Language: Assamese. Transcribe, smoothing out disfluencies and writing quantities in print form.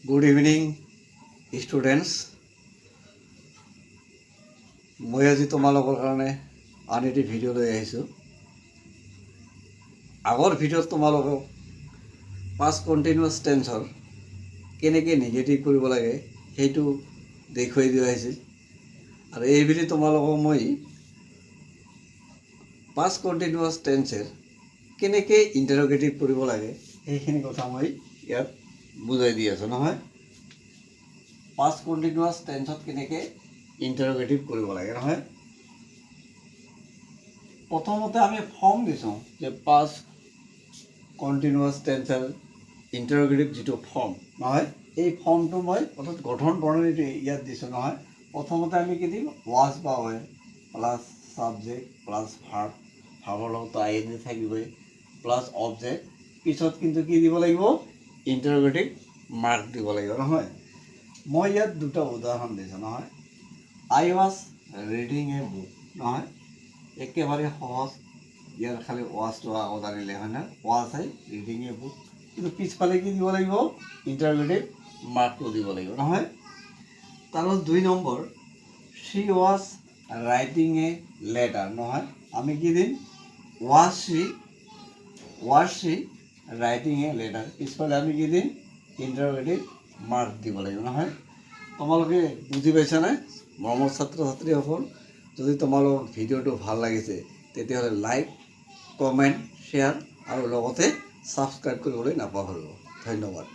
Good evening students. মই আজি তোমালোকৰ কাৰণে আন এটি ভিডিঅ' লৈ আহিছোঁ। আগৰ ভিডিঅ'ত তোমালোকক পাষ্ট কণ্টিনিউৱাছ টেন্সৰ কেনেকৈ নিগেটিভ কৰিব লাগে সেইটো দেখুৱাই দিয়া হৈছিল, আৰু এইবুলি তোমালোকক মই পাষ্ট কণ্টিনিউৱাছ টেন্সৰ কেনেকৈ ইণ্টাৰগেটিভ কৰিব লাগে সেইখিনি কথা মই ইয়াত বুজাই দি আছোঁ নহয়। পাষ্ট কণ্টিনিউৱাছ টেন্সত কেনেকৈ ইণ্টাৰগেটিভ কৰিব লাগে নহয়। প্ৰথমতে আমি ফৰ্ম দিছোঁ যে পাষ্ট কণ্টিনিউৱাছ টেন্সৰ ইণ্টাৰগেটিভ যিটো ফৰ্ম নহয়, এই ফৰ্মটো মই অৰ্থাৎ গঠন প্ৰণালীটো ইয়াত দিছোঁ নহয়। প্ৰথমতে আমি কি দিম, ৱাজ বা ৱেৰ প্লাছ ছাবজেক্ট প্লাছ ভাৰ্ব, ভাৰ্বৰ লগত আইএনজি থাকিবই, প্লাছ অবজেক্ট, পিছত কিন্তু কি দিব লাগিব, ইণ্টাৰগেটিভ মাৰ্ক দিব লাগিব নহয়। মই ইয়াত দুটা উদাহৰণ দিছোঁ নহয়। আই ৱাজ ৰিডিং এ বুক নহয়, একেবাৰে সহজ, ইয়াৰ খালি ৱাজটো আগত আনিলে হয় নহয়। Was I reading a book, কিন্তু পিছফালে কি দিব লাগিব, ইণ্টাৰগেটিভ মাৰ্কটো দিব লাগিব নহয়। তাৰপিছত 2 number, Shi was writing a letter নহয়, আমি কি দিম, was Shi writing a letter, পিছফালে আমি কি দিম, ইণ্টাৰগেটিভ মাৰ্ক দিব লাগিব নহয়। তোমালোকে বুজি পাইছানে মৰমৰ ছাত্ৰ ছাত্ৰীসকল? যদি তোমালোকৰ ভিডিঅ'টো ভাল লাগিছে তেতিয়াহ'লে লাইক, কমেণ্ট, শ্বেয়াৰ আৰু লগতে ছাবস্ক্ৰাইব কৰিবলৈ নাপাহৰিব। ধন্যবাদ।